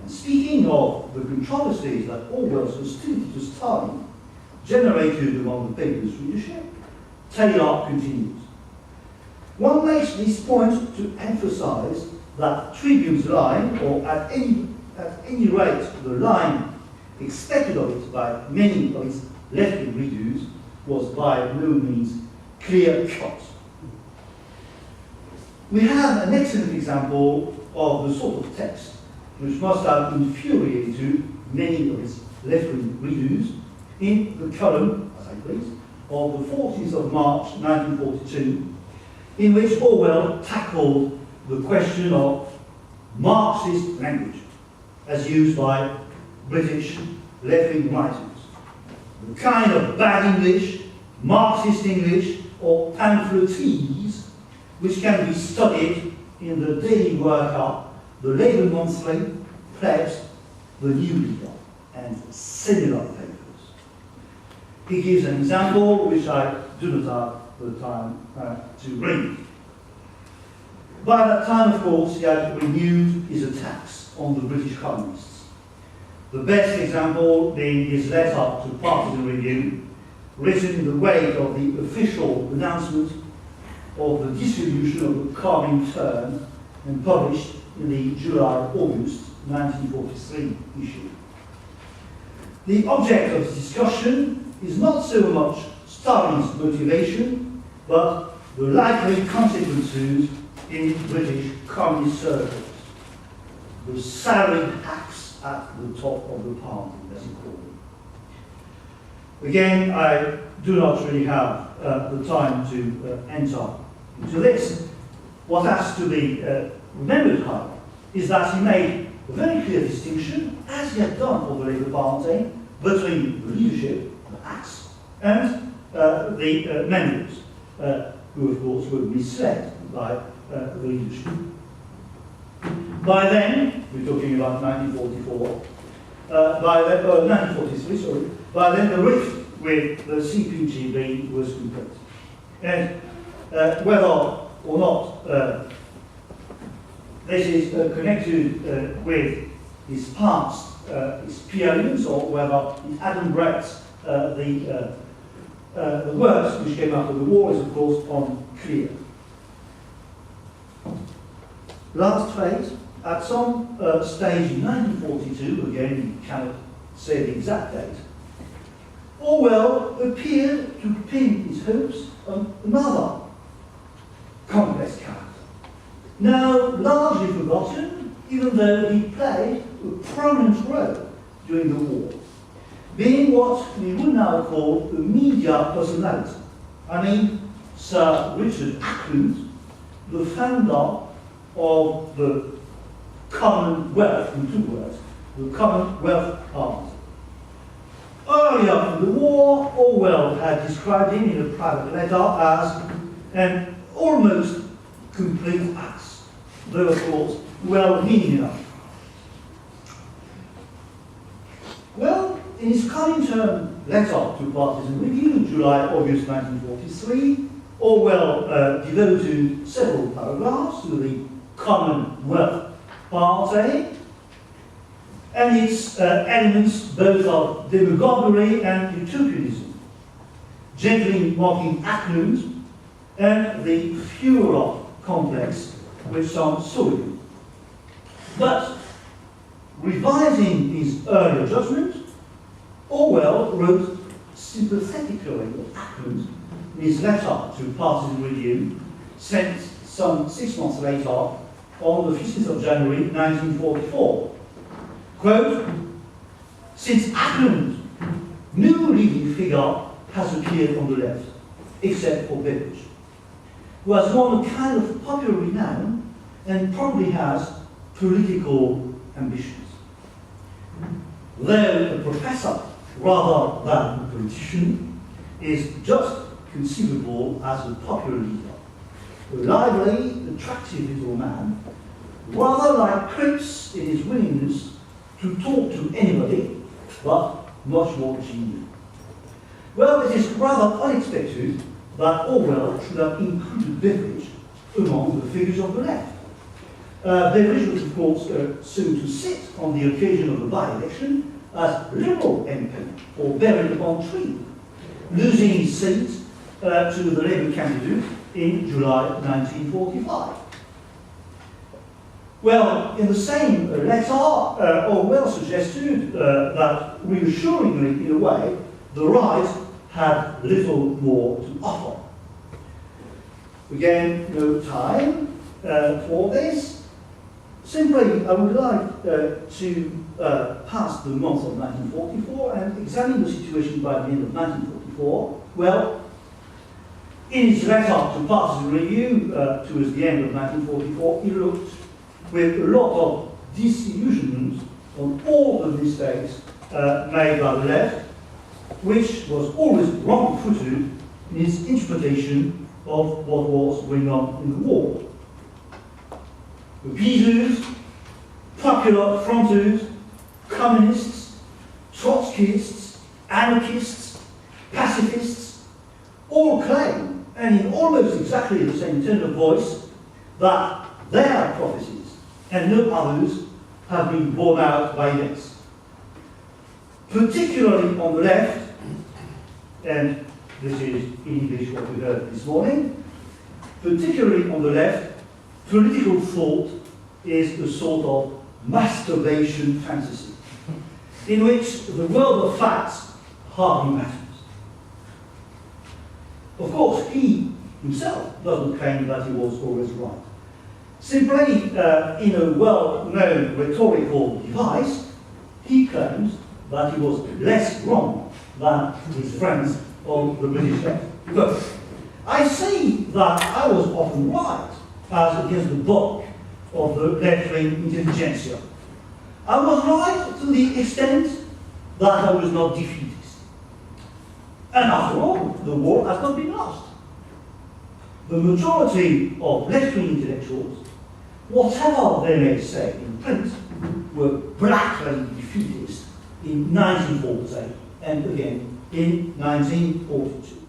And speaking of the controversies that Orwell's hostility to Stalin generated among the paper's readership, Taylor continues. One makes this point to emphasize that Tribune's line, or at any rate the line expected of it by many of its left-wing readers, was by no means clear-cut. We have an excellent example of the sort of text which must have infuriated many of its left-wing readers in the column, as I please, of the 14th of March 1942, in which Orwell tackled the question of Marxist language as used by British left-wing writers. The kind of bad English, Marxist English, or pamphletese which can be studied in the Daily Worker, the Labour Monthly, Plebs, the New Leader, and similar papers. He gives an example which I do not have the time to read. By that time, of course, he had renewed his attacks on the British colonists. The best example being his letter to Partisan Review, written in the wake of the official announcement of the dissolution of the Comintern and published in the July-August 1943 issue. The object of the discussion is not so much Stalin's motivation, but the likely consequences in British communist circles. The salaried hacks at the top of the party, as he called them. Again, I do not really have the time to enter into this. What has to be remembered, however, is that he made a very clear distinction, as he had done for the Labour Party, between the leadership, the hacks, and the members, who, of course, were misled by the leadership. By then, we're talking about 1944, 1943, sorry, by then the rift with the CPGB was complete. And whether or not this is connected with his past experience, or whether it adumbrates the works which came after the war, is of course unclear. Last phase, at some stage in 1942, again we cannot say the exact date, Orwell appeared to pin his hopes on another complex character, now largely forgotten, even though he played a prominent role during the war, being what we would now call a media personality. I mean, Sir Richard Ackland, the founder of the Commonwealth, in 2 words, the Commonwealth Party. Earlier in the war, Orwell had described him in a private letter as an almost complete ass, though of course well-meaning enough. Well, in his Comintern letter to Partisan Review, July-August 1943, Orwell devoted several paragraphs to the Commonwealth Party and its elements both of demagoguery and utopianism, gently mocking Ackland and the Führer complex which some saw him. But revising his earlier judgment, Orwell wrote sympathetically of Ackland in his letter to Partisan Review, sent some 6 months later on the 15th of January 1944. Quote, since Ackland, no leading figure has appeared on the left, except for Beveridge, who has won a kind of popular renown and probably has political ambitions. Though a professor rather than a politician, is just conceivable as a popular leader. A lively, attractive little man, rather like Cripps in his willingness to talk to anybody, but much more genial. Well, it is rather unexpected that Orwell should have included Beveridge among the figures of the left. Beveridge was, of course, soon to sit on the occasion of the by-election as Liberal MP for Berwick-upon-Tweed, losing his seat to the Labour candidate in July 1945. Well, in the same letter, Orwell suggested that, reassuringly in a way, the right had little more to offer. Again, no time for this. Simply, I would like to pass the month of 1944 and examine the situation by the end of 1944. Well, in his letter to Partisan Review towards the end of 1944, he looked with a lot of disillusionment on all the mistakes made by the left, which was always wrong-footed in its interpretation of what was going on in the war. Appeasers, popular fronters, communists, Trotskyists, anarchists, pacifists, all claim, and in almost exactly the same tone of voice, that their prophecies and no others have been borne out by events. Particularly on the left, and this is in English what we heard this morning, particularly on the left, political thought is a sort of masturbation fantasy, in which the world of facts hardly matters. Of course, he himself doesn't claim that he was always right. Simply, in a well-known rhetorical device, he claims that he was less wrong than his friends on the British left. But I say that I was often right as against the bulk of the left-wing intelligentsia. I was right to the extent that I was not defeatist. And after all, the war has not been lost. The majority of left-wing intellectuals, whatever they may say in print, were blackly defeatist in 1948 and again in 1942.